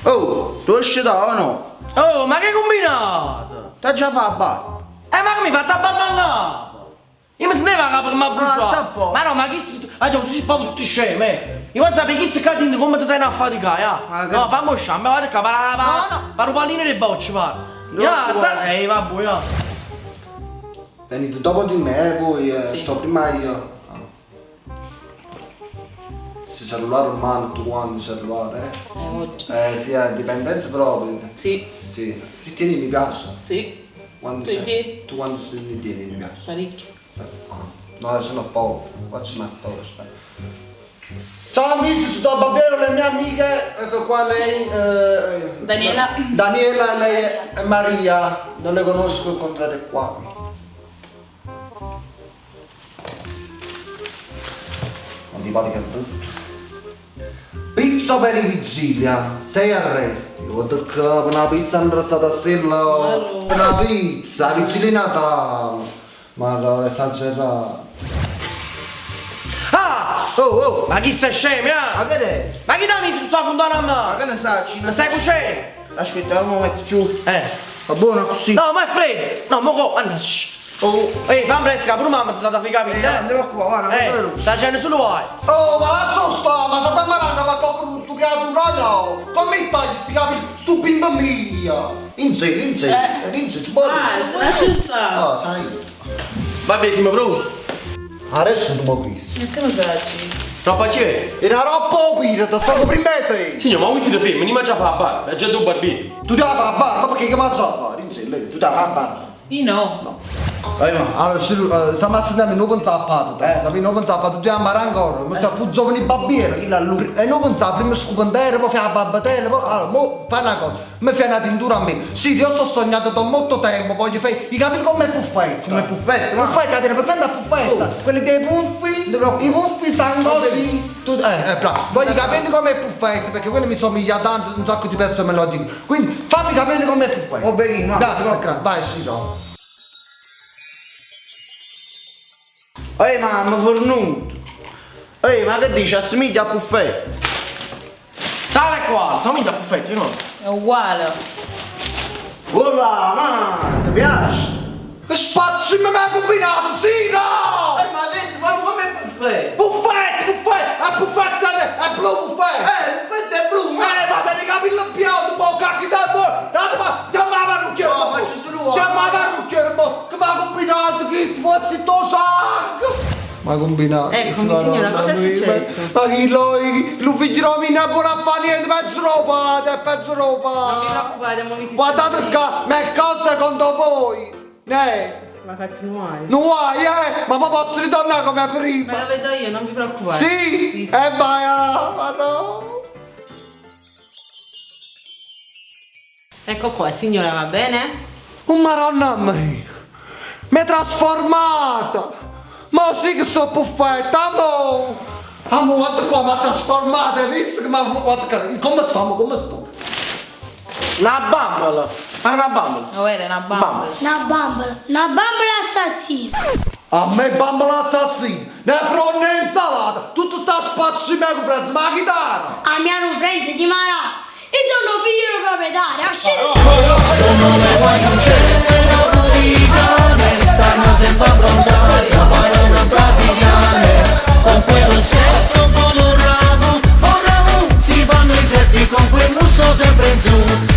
Oh, tu esci da o no? Oh, ma che combinato? T'ha già fatto a bar? Ma che mi fai a ballare? Io mi sentivo che per me tappo. ma no, ma chi si... tu sei proprio tutti scemi, Io voglio sapere chi si catena come ti tieni a faticare, No, fammi uscire, vado qua, per un pallino di bocce, va. Vabbè, Venite dopo di me, voi, sto prima io. Se cellulare in mano, tu quanti cellulare, Oggi. Sì, è dipendenza proprio. Sì, Sì. Ti tieni mi piace? sì, Quando Sì, sei? sì. Tu quando ne tieni mi piace? parecchio. No, ce n'ho poco. Faccio una storia, aspetta. Ciao amici, sto bambino con le mie amiche, ecco qua lei. Daniela. Daniela, lei è Maria. Non le conosco, incontrate qua. Antipatica è brutto. Pizza per i vigilia, 6 arresti. Ho detto che una pizza non è stata solo una pizza, vigilia di Natale. Ma l'ho esagerato. Oh, ma chi sei scemi, Ma che è? Ma chi dammi sta fondana a Ma me? che ne sai? Ma stai cucendo? Aspetta, mo metti giù. Va buono così? No, ma è freddo. No, mo co, mannaggia. Fammi presto, pure mamma ti sta da figare, Non ti preoccupare, guarda, sta facendo solo vai. Oh, ma lascia sta, ma se ti maranga ma con sto creatura no! Come tagli sti capelli, sto bimbo mia! Ince, ci può Lascia stare. Ah, sai. Vabbè, siamo pronti. Adesso tu mi visto. E che lo sai? Troppo c'è? Era troppo qui, ti sto comprimendo! Signor, ma voi siete fermi, non mangia a fare a bar, è già due barbini. Tu ti la fai a bar, ma perché che mangia a fare? Ince, lei, tu ti la fai a bar? Io no. No. Allora, stiamo assegnando non pensare a pato, capito? Non pensare a pato, tu ti ammare ancora, ma stiamo più giovani babbieri. E non pensare, prima scupandere, poi fai la babbatella, poi... Allora, mo fai una cosa, mi fai una tintura a me. Sì, io sto sognando da molto tempo, poi gli fai i capelli come puffetta. Come puffetta? Puffetta, ti presenta la puffetta. Quelli dei puffi, i puffi sanno così. Bravo. Voglio i capelli come puffetta, perché quelli mi somiglia tanto, un sacco di persone me lo dicono. Quindi fammi i capelli come puffetta. Oh, benissimo, vai, sì, no. Ma fornuto! Ma che dici? Assomiglia a Puffetto! Tale qua, assomiglia a Puffetto, no? È uguale. Voilà, ma ti piace? Che spazio mi hai combinato, sì, no! Ma detto, ma come Puffetto? Puffetto! È Puffetto, è blu Puffetto! Puffetto è blu! Ma te ne capelli più, ma cacchi da mo! Chiama la parrucchiera! No, faccio solo chiama la parrucchiera, mo! Che mi ha combinato, che spazio to sangue! Ma combinato. Eccomi signora, cosa è successo? Ma chi l'ufficio mi ne può fare niente, peggio roba, è peggio Non vi roba. preoccupate, mo mi si Guardate qua, ma è cosa secondo voi? Ma fatti nuovi. Non vuoi, ma poi posso ritornare come Me prima? lo vedo io, non vi preoccupate. Sì, e vai, ma no. Ecco qua, signora, va bene? Oh madonna mia, mi è trasformata. Ma sì che sono puffetta, mo. Amo, guarda qua, mi ha trasformata, hai visto che mi ha... Guarda, come sto? Una bambola! Ma una bambola! Oh, era una bambola. Una bambola assassina. A me bambola assassina, ne fronne e insalata, tutto sta spazio me che prezzo, ma la chitarra. A mia non frenze di Marà. Io sono figlio proprietario. Sono le guai non c'è, loro rigane, stanno sempre abbronzate, la parola brasiliane, con quello secco colorato, ora si fanno i selfie con quel muso sempre in su.